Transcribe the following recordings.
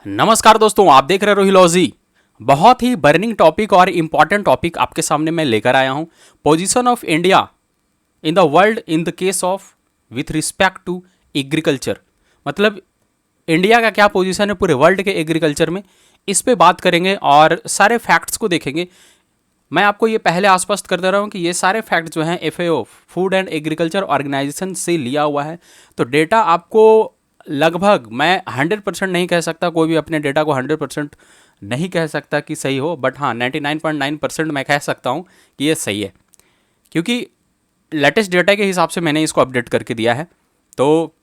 नमस्कार दोस्तों, आप देख रहे हो रोहिलॉजी। बहुत ही बर्निंग टॉपिक और इम्पॉर्टेंट टॉपिक आपके सामने मैं लेकर आया हूं। Position of India in the world in the case of with respect to agriculture. मतलब इंडिया का क्या पोजीशन है पूरे वर्ल्ड के एग्रीकल्चर में, इस पे बात करेंगे और सारे फैक्ट्स को देखेंगे। मैं आपको ये पहले आश्वस्त कर दे रहा हूँ कि ये सारे फैक्ट जो हैं FAO food and agriculture organisation से लिया हुआ है। तो डेटा आपको लगभग, मैं 100% नहीं कह सकता, कोई भी अपने डेटा को 100% नहीं कह सकता कि सही हो, बट हाँ 99.9% मैं कह सकता हूँ कि ये सही है, क्योंकि लेटेस्ट डेटा के हिसाब से मैंने इसको अपडेट करके दिया है। तो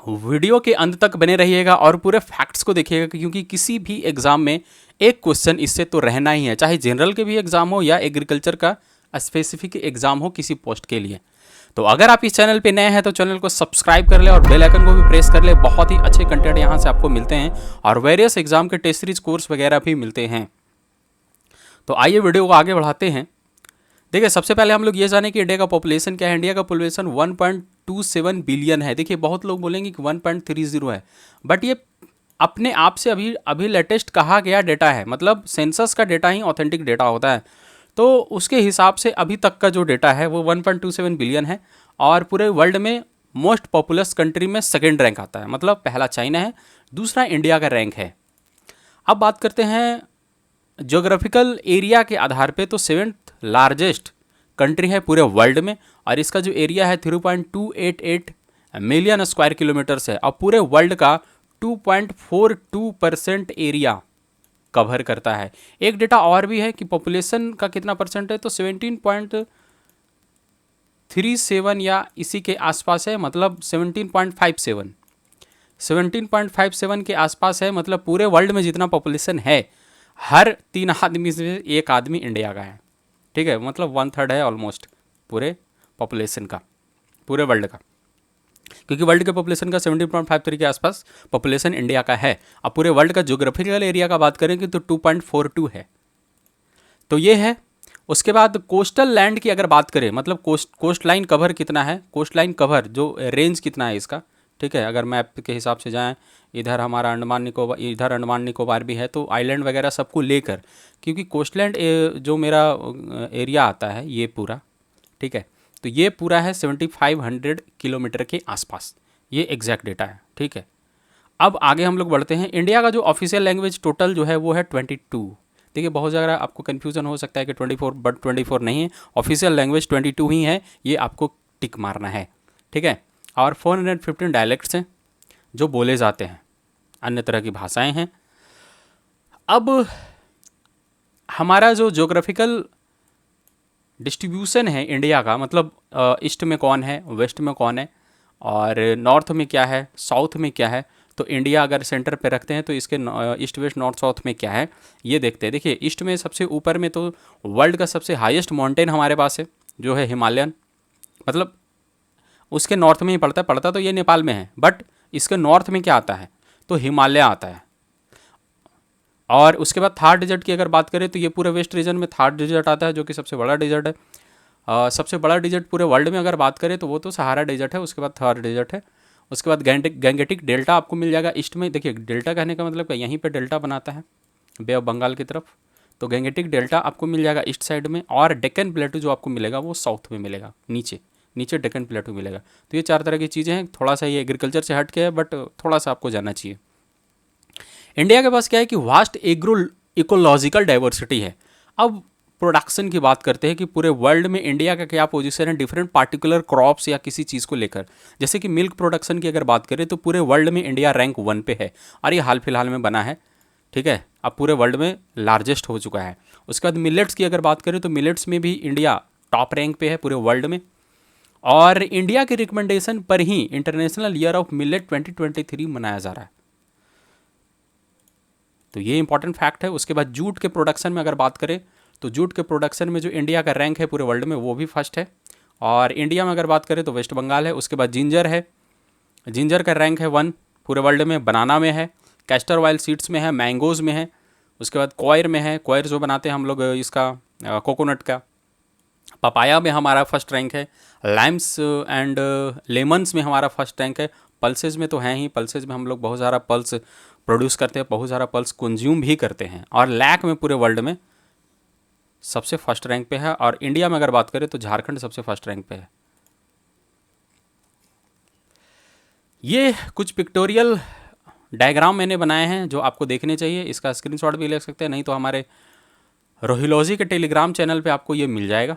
वीडियो के अंत तक बने रहिएगा और पूरे फैक्ट्स को देखिएगा, क्योंकि किसी भी एग्जाम में एक क्वेश्चन इससे तो रहना ही है, चाहे जनरल के भी एग्जाम हो या एग्रीकल्चर का स्पेसिफिक एग्जाम हो किसी पोस्ट के लिए। तो अगर आप इस चैनल पे नए हैं तो चैनल को सब्सक्राइब कर ले और बेल आइकन को भी प्रेस कर ले। बहुत ही अच्छे कंटेंट यहाँ से आपको मिलते हैं और वेरियस एग्जाम के टेस्ट सीरीज कोर्स वगैरह भी मिलते हैं। तो आइए वीडियो को आगे बढ़ाते हैं। देखिए, सबसे पहले हम लोग ये जाने कि इंडिया का पॉपुलेशन क्या है। इंडिया का पॉपुलेशन 1.27 बिलियन है। देखिए, बहुत लोग बोलेंगे कि 1.30 है, बट ये अपने आप से अभी अभी लेटेस्ट कहा गया डेटा है। मतलब सेंसस का डेटा ही ऑथेंटिक डेटा होता है, तो उसके हिसाब से अभी तक का जो डेटा है वो 1.27 बिलियन है। और पूरे वर्ल्ड में मोस्ट पॉपुलस कंट्री में सेकेंड रैंक आता है। मतलब पहला चाइना है, दूसरा इंडिया का रैंक है। अब बात करते हैं ज्योग्राफिकल एरिया के आधार पे, तो सेवेंथ लार्जेस्ट कंट्री है पूरे वर्ल्ड में और इसका जो एरिया है 3.288 मिलियन स्क्वायर किलोमीटर्स है और पूरे वर्ल्ड का 2.42% एरिया कवर करता है। एक डेटा और भी है कि पॉपुलेशन का कितना परसेंट है, तो 17.37 या इसी के आसपास है। मतलब 17.57 के आसपास है। मतलब पूरे वर्ल्ड में जितना पॉपुलेशन है, हर 3 आदमी से एक आदमी इंडिया का है। ठीक है, मतलब 1/3 है ऑलमोस्ट पूरे पॉपुलेशन का, पूरे वर्ल्ड का, क्योंकि वर्ल्ड के पॉपुलेशन का 17.53 के आसपास पॉपुलेशन इंडिया का है। अब पूरे वर्ल्ड का ज्योग्राफिकल एरिया का बात करेंगे तो 2.42 है। तो ये है। उसके बाद कोस्टल लैंड की अगर बात करें, मतलब कोस्ट लाइन कवर कितना है, कोस्ट लाइन कवर जो रेंज कितना है इसका। ठीक है, अगर मैप के हिसाब से जाएं, इधर हमारा अंडमान निकोबार, इधर अंडमान निकोबार भी है, तो आइलैंड वगैरह सबको लेकर, क्योंकि कोस्टलैंड जो मेरा एरिया आता है ये पूरा, ठीक है, तो ये पूरा है 7500 किलोमीटर के आसपास। ये एग्जैक्ट डेटा है। ठीक है, अब आगे हम लोग बढ़ते हैं। इंडिया का जो ऑफिशियल लैंग्वेज टोटल जो है वो है 22। देखिए, बहुत ज़्यादा आपको कन्फ्यूजन हो सकता है कि 24, बट 24 नहीं है, ऑफिशियल लैंग्वेज 22 ही है। ये आपको टिक मारना है। ठीक है, और 415 डायलेक्ट्स हैं जो बोले जाते हैं, अन्य तरह की भाषाएं हैं। अब हमारा जो ज्योग्राफिकल डिस्ट्रीब्यूशन है इंडिया का, मतलब ईस्ट में कौन है, वेस्ट में कौन है, और नॉर्थ में क्या है, साउथ में क्या है। तो इंडिया अगर सेंटर पे रखते हैं तो इसके ईस्ट वेस्ट नॉर्थ साउथ में क्या है ये देखते हैं। देखिए, ईस्ट में सबसे ऊपर में तो वर्ल्ड का सबसे हाईएस्ट माउंटेन हमारे पास है, जो है हिमालयन। मतलब उसके नॉर्थ में ही पड़ता तो ये नेपाल में है, बट इसके नॉर्थ में क्या आता है, तो हिमालय आता है। और उसके बाद थार डेजर्ट की अगर बात करें तो ये पूरे वेस्ट रीजन में थार डेजर्ट आता है, जो कि सबसे बड़ा डेजर्ट है। सबसे बड़ा डेजर्ट पूरे वर्ल्ड में अगर बात करें तो वो तो सहारा डेजर्ट है, उसके बाद थार डेजर्ट है। उसके बाद गैंगेटिक डेल्टा आपको मिल जाएगा ईस्ट में। देखिए, डेल्टा कहने का मतलब क्या, यहीं पे डेल्टा बनाता है बे ऑफ बंगाल की तरफ, तो गैंगेटिक डेल्टा आपको मिल जाएगा ईस्ट साइड में। और डेक्कन प्लेटू जो आपको मिलेगा वो साउथ में मिलेगा, नीचे नीचे डेक्कन प्लेटू मिलेगा। तो ये 4 तरह की चीज़ें हैं। थोड़ा सा ये एग्रीकल्चर से हट के है, बट थोड़ा सा आपको जानना चाहिए। इंडिया के पास क्या है कि वास्ट एग्रो इकोलॉजिकल डाइवर्सिटी है। अब प्रोडक्शन की बात करते हैं कि पूरे वर्ल्ड में इंडिया का क्या पोजीशन है डिफरेंट पार्टिकुलर क्रॉप्स या किसी चीज़ को लेकर। जैसे कि मिल्क प्रोडक्शन की अगर बात करें तो पूरे वर्ल्ड में इंडिया रैंक 1 पे है और ये हाल फिलहाल में बना है। ठीक है, अब पूरे वर्ल्ड में लार्जेस्ट हो चुका है। उसके बाद मिलेट्स की अगर बात करें तो मिलेट्स में भी इंडिया टॉप रैंक पे है पूरे वर्ल्ड में। और इंडिया के रिकमेंडेशन पर ही इंटरनेशनल ईयर ऑफ मिलेट 2023 मनाया जा रहा है। तो ये इंपॉर्टेंट फैक्ट है। उसके बाद जूट के प्रोडक्शन में अगर बात करें तो जूट के प्रोडक्शन में जो इंडिया का रैंक है पूरे वर्ल्ड में वो भी फर्स्ट है। और इंडिया में अगर बात करें तो वेस्ट बंगाल है। उसके बाद जिंजर है, जिंजर का रैंक है 1 पूरे वर्ल्ड में। बनाना में है, कैस्टर ऑयल सीड्स में है, मैंगोज़ में है। उसके बाद कोयर में है, कोयर जो बनाते हैं हम लोग इसका कोकोनट का। पपाया में हमारा फर्स्ट रैंक है। लाइम्स एंड लेमन्स में हमारा फर्स्ट रैंक है। पल्सेज में तो हैं ही, पल्सेज में हम लोग बहुत सारा पल्स प्रोड्यूस करते हैं, बहुत सारा पल्स कंज्यूम भी करते हैं, और लैक में पूरे वर्ल्ड में सबसे फर्स्ट रैंक पे है। और इंडिया में अगर बात करें तो झारखंड सबसे फर्स्ट रैंक पे है। ये कुछ पिक्टोरियल डायग्राम मैंने बनाए हैं जो आपको देखने चाहिए, इसका स्क्रीनशॉट भी ले सकते हैं, नहीं तो हमारे रोहिलॉजी के टेलीग्राम चैनल पे आपको ये मिल जाएगा,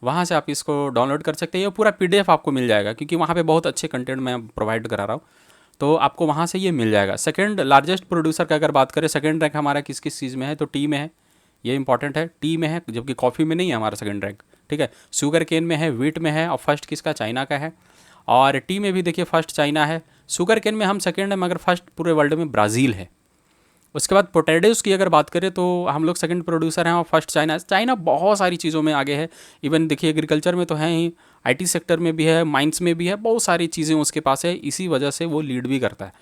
वहाँ से आप इसको डाउनलोड कर सकते हैं। ये पूरा PDF आपको मिल जाएगा, क्योंकि वहाँ पे बहुत अच्छे कंटेंट मैं प्रोवाइड करा रहा हूँ, तो आपको वहाँ से ये मिल जाएगा। सेकंड लार्जेस्ट प्रोड्यूसर का अगर बात करें, सेकंड रैंक हमारा किस किस चीज़ में है, तो टी में है, ये इंपॉर्टेंट है, टी में है, जबकि कॉफ़ी में नहीं है हमारा सेकंड रैंक, ठीक है। शुगर केन में है, वीट में है, और फर्स्ट किसका, चाइना का है। और टी में भी देखिए फर्स्ट चाइना है, शुगर केन में हम सेकंड है, मगर फर्स्ट पूरे वर्ल्ड में ब्राज़ील है। उसके बाद पोटैटोज़ की अगर बात करें तो हम लोग सेकंड प्रोड्यूसर हैं, और फर्स्ट चाइना। चाइना बहुत सारी चीज़ों में आगे है, इवन देखिए एग्रीकल्चर में तो है ही, IT सेक्टर में भी है, माइंस में भी है, बहुत सारी चीज़ें उसके पास है, इसी वजह से वो लीड भी करता है।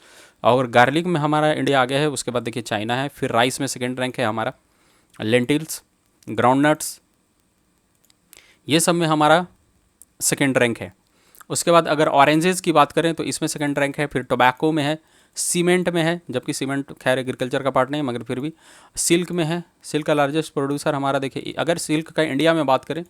और गार्लिक में हमारा इंडिया आगे है, उसके बाद देखिए चाइना है, फिर राइस में सेकेंड रैंक है हमारा, लेंटिल्स, ग्राउंडनट्स, ये सब में हमारा सेकेंड रैंक है। उसके बाद अगर ऑरेंजेस की बात करें तो इसमें सेकंड रैंक है, फिर टोबैको में है, सीमेंट में है, जबकि सीमेंट खैर एग्रीकल्चर का पार्ट नहीं है, मगर फिर भी सिल्क में है, सिल्क का लार्जेस्ट प्रोड्यूसर हमारा देखिए, अगर सिल्क का इंडिया में बात करें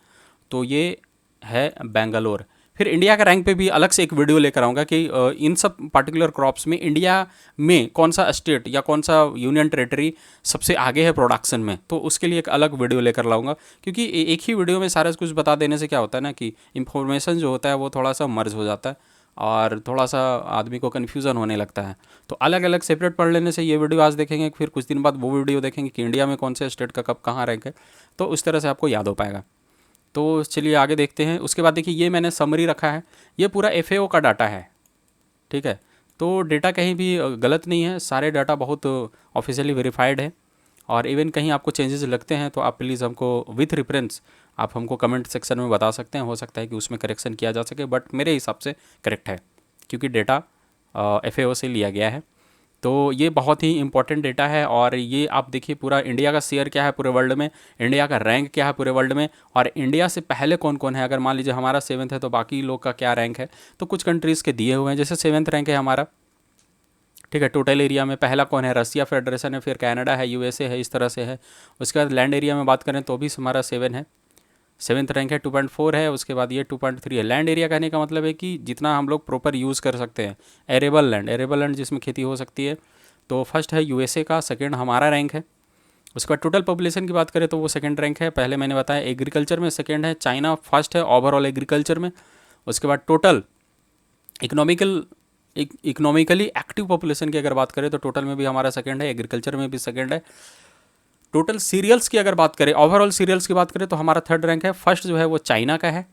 तो ये है बेंगलोर। फिर इंडिया का रैंक पे भी अलग से एक वीडियो लेकर आऊँगा कि इन सब पर्टिकुलर क्रॉप्स में इंडिया में कौन सा स्टेट या कौन सा यूनियन टेरेटरी सबसे आगे है प्रोडक्शन में, तो उसके लिए एक अलग वीडियो लेकर लाऊंगा, क्योंकि एक ही वीडियो में सारा कुछ बता देने से क्या होता है ना कि इंफॉर्मेशन जो होता है वो थोड़ा सा मर्ज हो जाता है और थोड़ा सा आदमी को कन्फ्यूज़न होने लगता है। तो अलग अलग सेपरेट पढ़ लेने से, ये वीडियो आज देखेंगे, फिर कुछ दिन बाद वो वीडियो देखेंगे कि इंडिया में कौन से स्टेट का कब कहाँ रैंक है, तो उस तरह से आपको याद हो पाएगा। तो चलिए आगे देखते हैं। उसके बाद देखिए ये मैंने समरी रखा है, ये पूरा FAO का डाटा है, ठीक है। तो डेटा कहीं भी गलत नहीं है, सारे डाटा बहुत ऑफिशियली वेरीफाइड है, और इवन कहीं आपको चेंजेस लगते हैं तो आप प्लीज़ हमको विथ रेफरेंस आप हमको कमेंट सेक्शन में बता सकते हैं, हो सकता है कि उसमें करेक्शन किया जा सके, बट मेरे हिसाब से करेक्ट है, क्योंकि डेटा FAO से लिया गया है। तो ये बहुत ही इंपॉर्टेंट डेटा है, और ये आप देखिए पूरा इंडिया का शेयर क्या है पूरे वर्ल्ड में, इंडिया का रैंक क्या है पूरे वर्ल्ड में, और इंडिया से पहले कौन कौन है। अगर मान लीजिए हमारा 7th है तो बाकी लोग का क्या रैंक है, तो कुछ कंट्रीज़ के दिए हुए हैं, जैसे 7th रैंक है हमारा, ठीक है। टोटल एरिया में पहला कौन है, रसिया फेडरेशन है, फिर कनाडा है, USA है, इस तरह से है। उसके बाद लैंड एरिया में बात करें तो भी हमारा 7 है, 7th रैंक है, 2.4 है। उसके बाद ये 2.3 है। लैंड एरिया कहने का मतलब है कि जितना हम लोग प्रॉपर यूज़ कर सकते हैं, एरेबल लैंड जिसमें खेती हो सकती है, तो फर्स्ट है USA का, सेकंड हमारा रैंक है। उसके बाद टोटल पॉपुलेशन की बात करें तो वो सेकंड रैंक है, पहले मैंने बताया एग्रीकल्चर में सेकंड है, चाइना फर्स्ट है ओवरऑल एग्रीकल्चर में। उसके बाद टोटल इकोनॉमिकली एक्टिव पॉपुलेशन की अगर बात करें तो टोटल में भी हमारा सेकंड है, एग्रीकल्चर में भी सेकंड है। टोटल सीरियल्स की अगर बात करें, ओवरऑल सीरियल्स की बात करें तो हमारा थर्ड रैंक है, फर्स्ट जो है वो चाइना का है,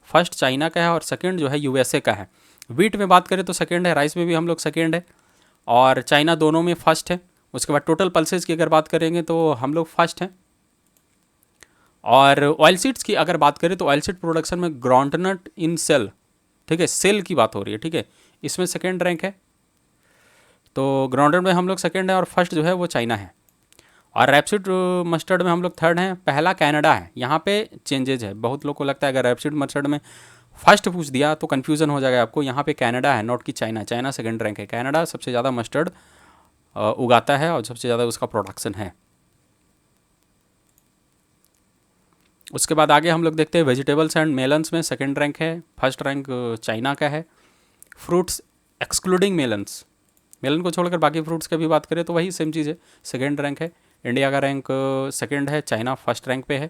फर्स्ट चाइना का है, और सेकंड जो है USA का है। वीट में बात करें तो सेकंड है, राइस में भी हम लोग सेकंड है, और चाइना दोनों में फर्स्ट है। उसके बाद टोटल पल्सेस की अगर बात करेंगे तो हम लोग फर्स्ट हैं। और ऑयल सीड्स की अगर बात करें तो ऑयल सीड प्रोडक्शन में ग्राउंडनट इन सेल, ठीक है, सेल की बात हो रही है, ठीक है, इसमें सेकंड रैंक है। तो ग्राउंडनट में हम लोग सेकंड है, और फर्स्ट जो है वो चाइना है। और रैपसीड मस्टर्ड में हम लोग थर्ड हैं, पहला कनाडा है। यहाँ पे चेंजेज है, बहुत लोग को लगता है अगर रैपसीड मस्टर्ड में फर्स्ट पूछ दिया तो कन्फ्यूज़न हो जाएगा आपको, यहाँ पे कनाडा है, नॉट कि चाइना। चाइना सेकंड रैंक है, कनाडा सबसे ज़्यादा मस्टर्ड उगाता है और सबसे ज़्यादा उसका प्रोडक्शन है। उसके बाद आगे हम लोग देखते हैं वेजिटेबल्स एंड मेलन्स में सेकंड रैंक है, फर्स्ट रैंक चाइना का है। फ्रूट्स एक्सक्लूडिंग मेलन्स, मेलन को छोड़कर बाकी फ्रूट्स की भी बात करें तो वही सेम चीज़ है, सेकंड रैंक है। इंडिया का रैंक सेकंड है, चाइना फर्स्ट रैंक पे है।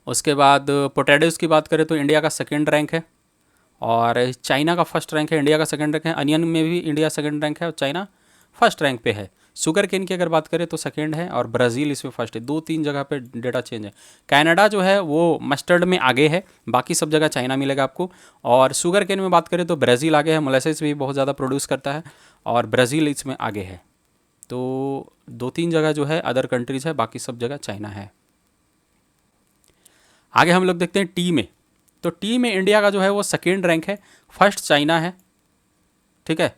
उसके बाद पोटैटोज़ की बात करें तो इंडिया का सेकंड रैंक है और चाइना का फर्स्ट रैंक है, इंडिया का सेकंड रैंक है। अनियन में भी इंडिया सेकंड रैंक है और चाइना फर्स्ट रैंक पे है। शुगर केन की अगर बात करें तो सेकंड है और ब्राज़ील इसमें फर्स्ट है। 2-3 जगह पे डेटा चेंज है। कनाडा जो है वो मस्टर्ड में आगे है, बाकी सब जगह चाइना मिलेगा आपको। और शुगर केन में बात करें तो ब्राज़ील आगे है, मोलेसेस भी बहुत ज़्यादा प्रोड्यूस करता है और ब्राज़ील इसमें आगे है। तो 2-3 जगह जो है अदर कंट्रीज़ है, बाकी सब जगह चाइना है। आगे हम लोग देखते हैं टी में। तो टी में इंडिया का जो है वो सेकेंड रैंक है, फर्स्ट चाइना है, ठीक है।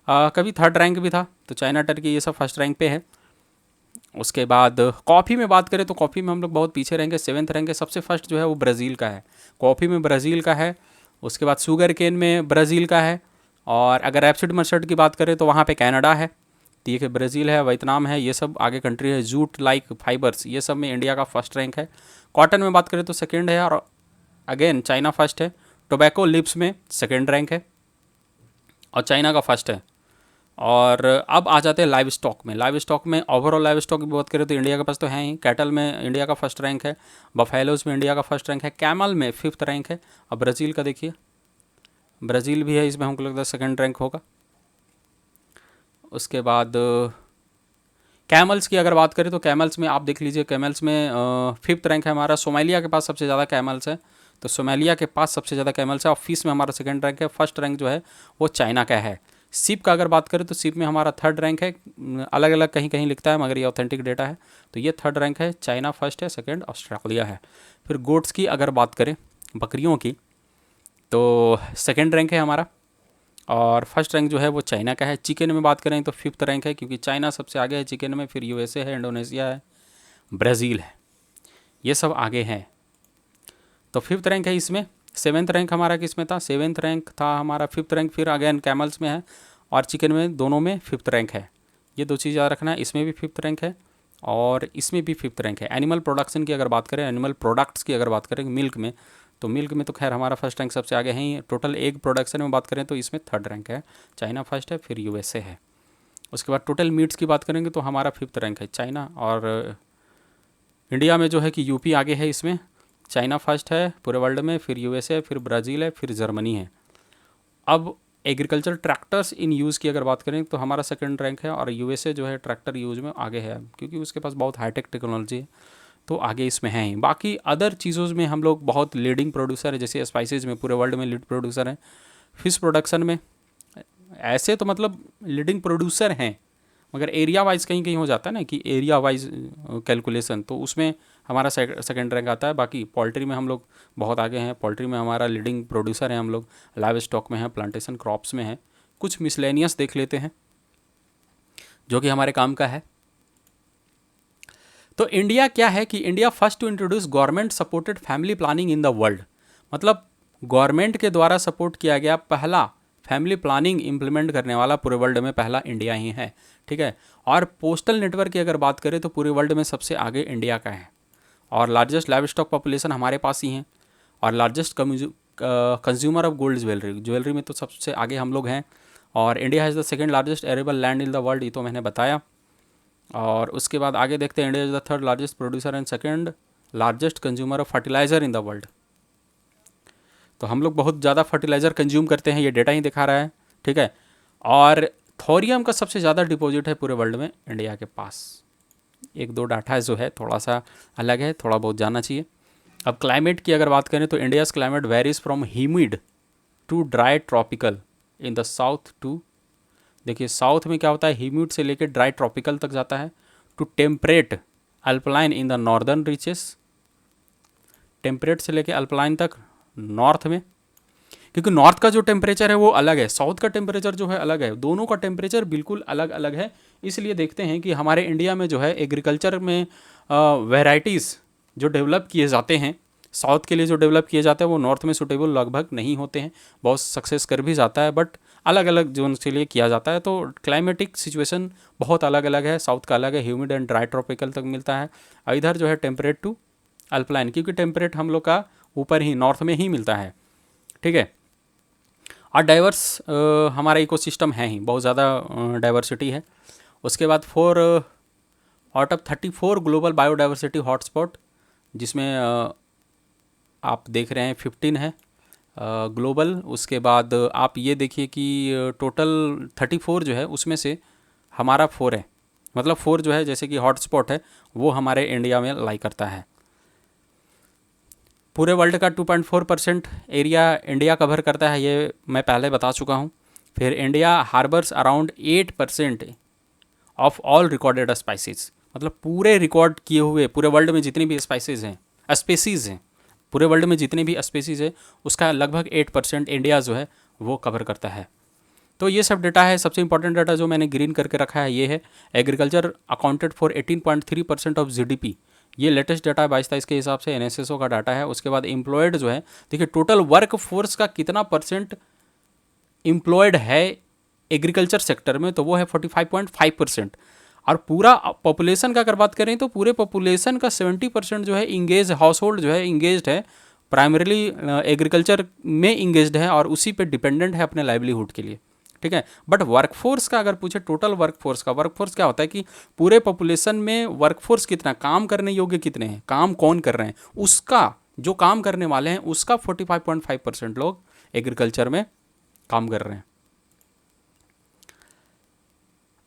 कभी थर्ड रैंक भी था, तो चाइना, टर्की ये सब फर्स्ट रैंक पे है। उसके बाद कॉफ़ी में बात करें तो कॉफ़ी में हम लोग बहुत पीछे रहेंगे, 7th रैंक है। सबसे फर्स्ट जो है वो ब्राज़ील का है, कॉफ़ी में ब्राज़ील का है। उसके बाद शुगर केन में ब्राज़ील का है, और अगर रेपसीड मस्टर्ड की बात करें तो वहाँ पे कनाडा है, ठीक है, ब्राज़ील है, वियतनाम है, ये सब आगे कंट्री है। जूट लाइक फाइबर्स, ये सब में इंडिया का फर्स्ट रैंक है। कॉटन में बात करें तो सेकेंड है, और अगेन चाइना फर्स्ट है। टोबैको लिप्स में सेकेंड रैंक है और चाइना का फर्स्ट है। और अब आ जाते हैं लाइव स्टॉक में। लाइव स्टॉक में ओवरऑल लाइव स्टॉक की बात करें तो इंडिया के पास तो है ही। कैटल में इंडिया का फर्स्ट रैंक है, बफेलोज में इंडिया का फर्स्ट रैंक है, कैमल में फिफ्थ रैंक है। अब ब्राज़ील का देखिए, ब्राज़ील भी है, इसमें हमको लगता है सेकेंड रैंक होगा। उसके बाद कैमल्स की अगर बात करें तो कैमल्स में आप देख लीजिए, कैमल्स में फिफ्थ रैंक है हमारा। सोमालिया के पास सबसे ज़्यादा कैमल्स है, तो सोमालिया के पास सबसे ज़्यादा कैमल्स है। और फिश में हमारा सेकंड रैंक है। फर्स्ट रैंक जो है वो चाइना का है। सीप का अगर बात करें तो सीप में हमारा थर्ड रैंक है, अलग अलग कहीं कहीं लिखता है मगर ये ऑथेंटिक डेटा है। तो ये थर्ड रैंक है, चाइना फर्स्ट है, सेकेंड ऑस्ट्रेलिया है। फिर गोट्स की अगर बात करें, बकरियों की, तो सेकेंड रैंक है हमारा, और फर्स्ट रैंक जो है वो चाइना का है। चिकन में बात करें तो फिफ्थ रैंक है, क्योंकि चाइना सबसे आगे है चिकन में, फिर यूएसए है, इंडोनेशिया है, ब्राज़ील है, ये सब आगे हैं। तो फिफ्थ रैंक है इसमें। सेवेंथ रैंक हमारा किस में था? सेवेंथ रैंक था हमारा, फिफ्थ रैंक फिर अगेन कैमल्स में है और चिकन में, दोनों में फिफ्थ रैंक है। ये दो चीज़ याद रखना है, इसमें भी फिफ्थ रैंक है और इसमें भी फिफ्थ रैंक है। एनिमल प्रोडक्शन की अगर बात करें, एनिमल प्रोडक्ट्स की अगर बात करें मिल्क में, तो मिल्क में तो खैर हमारा फर्स्ट रैंक सबसे आगे है ही। टोटल एग प्रोडक्शन में बात करें तो इसमें थर्ड रैंक है, चाइना फर्स्ट है, फिर यूएसए है। उसके बाद टोटल मीट्स की बात करेंगे तो हमारा फिफ्थ रैंक है चाइना, और इंडिया में जो है कि यूपी आगे है इसमें। चाइना फर्स्ट है पूरे वर्ल्ड में, फिर यूएसए, फिर ब्राज़ील है, फिर जर्मनी है। अब एग्रीकल्चर ट्रैक्टर्स इन यूज़ की अगर बात करें तो हमारा सेकंड रैंक है, और यूएसए जो है ट्रैक्टर यूज़ में आगे है, क्योंकि उसके पास बहुत हाईटेक टेक्नोलॉजी है, तो आगे इसमें है ही। बाकी अदर चीज़ों में हम लोग बहुत लीडिंग प्रोड्यूसर है, जैसे स्पाइसेज में पूरे वर्ल्ड में लीड प्रोड्यूसर हैं। फिश प्रोडक्शन में ऐसे तो मतलब लीडिंग प्रोड्यूसर हैं, मगर एरिया वाइज कहीं कहीं हो जाता है ना कि एरिया वाइज कैलकुलेशन, तो उसमें हमारा सेकंड रैंक आता है। बाकी पोल्ट्री में हम लोग बहुत आगे हैं, पोल्ट्री में हमारा लीडिंग प्रोड्यूसर हैं हम लोग, लाइव स्टॉक में है, प्लांटेशन क्रॉप्स में है। कुछ मिसलेनियस देख लेते हैं जो कि हमारे काम का है। तो इंडिया क्या है कि India first to introduce government supported family planning in the world, मतलब गवर्नमेंट के द्वारा सपोर्ट किया गया पहला फैमिली प्लानिंग इंप्लीमेंट करने वाला पूरे वर्ल्ड में पहला इंडिया ही है, ठीक है। और पोस्टल नेटवर्क की अगर बात करें तो पूरे वर्ल्ड में सबसे आगे इंडिया का है, और लार्जेस्ट लाइव स्टॉक पॉपुलेशन हमारे पास ही है, और largest consumer of gold jewellery में तो सबसे आगे हम लोग हैं। और India has the second largest arable land in the world, ये तो मैंने बताया। और उसके बाद आगे देखते हैं, India is the third largest producer and second largest consumer of fertiliser in the world. तो हम लोग बहुत ज़्यादा फर्टिलाइज़र कंज्यूम करते हैं, ये डेटा ही दिखा रहा है, ठीक है। और थोरियम का सबसे ज़्यादा डिपॉजिट है पूरे वर्ल्ड में इंडिया के पास। एक दो डाटा जो है थोड़ा सा अलग है, थोड़ा बहुत जानना चाहिए। अब क्लाइमेट की अगर बात करें तो India's climate varies from humid to dry tropical in the south to, देखिए साउथ में क्या होता है, ह्यूमिड से लेकर ड्राई ट्रॉपिकल तक जाता है, to temperate alpine in the northern reaches, temperate से लेकर अल्पलाइन तक नॉर्थ में, क्योंकि नॉर्थ का जो टेम्परेचर है वो अलग है, साउथ का टेम्परेचर जो है अलग है, दोनों का टेम्परेचर बिल्कुल अलग अलग है। इसलिए देखते हैं कि हमारे इंडिया में जो है एग्रीकल्चर में वैराइटीज़ जो डेवलप किए जाते हैं, साउथ के लिए जो डेवलप किए जाते हैं वो नॉर्थ में सूटेबल लगभग नहीं होते हैं। बहुत सक्सेस कर भी जाता है, बट अलग अलग जोन के लिए किया जाता है। तो क्लाइमेटिक सिचुएशन बहुत अलग अलग है, साउथ का अलग है, ह्यूमिड एंड ड्राई ट्रॉपिकल तक मिलता है, और इधर जो है टेम्परेट टू अल्पलाइन, क्योंकि टेम्परेट हम लोग का ऊपर ही नॉर्थ में ही मिलता है, ठीक है। और डाइवर्स हमारा इकोसिस्टम है ही, बहुत ज़्यादा डाइवर्सिटी है। उसके बाद 4 out of 34 global biodiversity hotspot, जिसमें आप देख रहे हैं 15 है ग्लोबल। उसके बाद आप ये देखिए कि टोटल 34 जो है उसमें से हमारा 4 है, मतलब 4 जो है जैसे कि हॉटस्पॉट है वो हमारे इंडिया में लाई करता है। पूरे वर्ल्ड का 2.4% एरिया इंडिया कवर करता है, ये मैं पहले बता चुका हूँ। फिर India harbours around 8% of all recorded species, मतलब पूरे रिकॉर्ड किए हुए पूरे वर्ल्ड में जितनी भी स्पाइसीज़ हैं, स्पेसीज़ हैं, पूरे वर्ल्ड में जितनी भी स्पेसीज़ है उसका लगभग 8% इंडिया जो है वो कवर करता है। तो ये सब डेटा है। सबसे इंपॉर्टेंट डाटा जो मैंने ग्रीन करके रखा है ये है, agriculture accounted for 18.3% of GDP, ये लेटेस्ट डाटा है 22-23 के हिसाब से, एनएसएसओ का डाटा है। उसके बाद एम्प्लॉयड जो है, देखिए टोटल वर्क फोर्स का कितना परसेंट एम्प्लॉयड है एग्रीकल्चर सेक्टर में, तो वो है 45.5%। और पूरा पॉपुलेशन का अगर बात करें तो पूरे पॉपुलेशन का 70% जो है इंगेज, हाउस होल्ड जो है इंगेज्ड है, प्राइमरीली एग्रीकल्चर में इंगेज्ड है और उसी पे डिपेंडेंट है अपने लाइवलीहुड के लिए, ठीक है। बट वर्कफोर्स का अगर पूछे, टोटल वर्कफोर्स का, वर्कफोर्स क्या होता है कि पूरे पॉपुलेशन में वर्कफोर्स कितना, काम करने योग्य कितने हैं, काम कौन कर रहे हैं, उसका जो काम करने वाले हैं उसका 45.5% लोग एग्रीकल्चर में काम कर रहे हैं।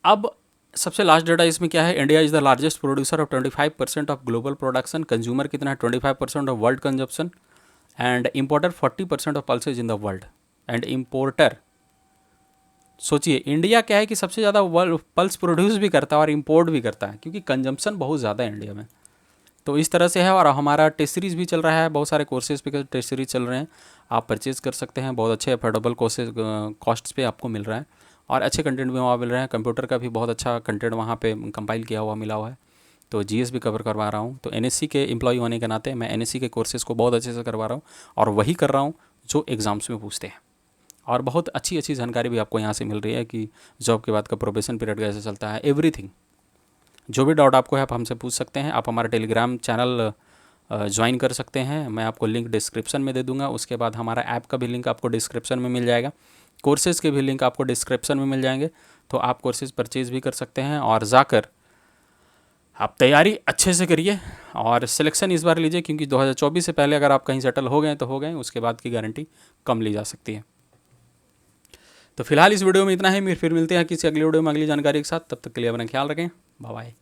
अब सबसे लास्ट डाटा इसमें क्या है, India is the largest producer of 25% of global production, consumer कितना है 25% of world consumption, and importer 40% of pulses in the world. And importer, सोचिए इंडिया क्या है कि सबसे ज़्यादा पल्स प्रोड्यूस भी करता है और इम्पोर्ट भी करता है, क्योंकि कंजम्पशन बहुत ज़्यादा है इंडिया में। तो इस तरह से है। और हमारा टेस्ट सीरीज़ भी चल रहा है, बहुत सारे कोर्सेज पे टेस्ट सीरीज चल रहे हैं, आप परचेज़ कर सकते हैं, बहुत अच्छे अफोर्डेबल कोर्सेज कॉस्ट्स पे आपको मिल रहा है, और अच्छे कंटेंट भी वहाँ मिल रहे हैं। कंप्यूटर का भी बहुत अच्छा कंटेंट वहाँ पे कंपाइल किया हुआ मिला हुआ है। तो जीएस भी कवर करवा रहा हूँ। तो एनएससी के एम्प्लॉय होने के नाते मैं एनएससी के कोर्सेज़ को बहुत अच्छे से करवा रहा हूँ, और वही कर रहा हूँ जो एग्ज़ाम्स में पूछते हैं। और बहुत अच्छी अच्छी जानकारी भी आपको यहाँ से मिल रही है कि जॉब के बाद का प्रोबेशन पीरियड कैसे चलता है, एवरीथिंग। जो भी डाउट आपको है आप हमसे पूछ सकते हैं। आप हमारा टेलीग्राम चैनल ज्वाइन कर सकते हैं, मैं आपको लिंक डिस्क्रिप्शन में दे दूंगा। उसके बाद हमारा ऐप का भी लिंक आपको डिस्क्रिप्शन में मिल जाएगा, कोर्सेज़ के भी लिंक आपको डिस्क्रिप्शन में मिल जाएंगे। तो आप कोर्सेज़ परचेज़ भी कर सकते हैं, और जाकर आप तैयारी अच्छे से करिए और सिलेक्शन इस बार लीजिए, क्योंकि 2024 से पहले अगर आप कहीं सेटल हो गए तो हो गए, उसके बाद की गारंटी कम ली जा सकती है। तो फिलहाल इस वीडियो में इतना ही, फिर मिलते हैं किसी अगली वीडियो में अगली जानकारी के साथ। तब तक के लिए अपना ख्याल रखें, बाय बाय।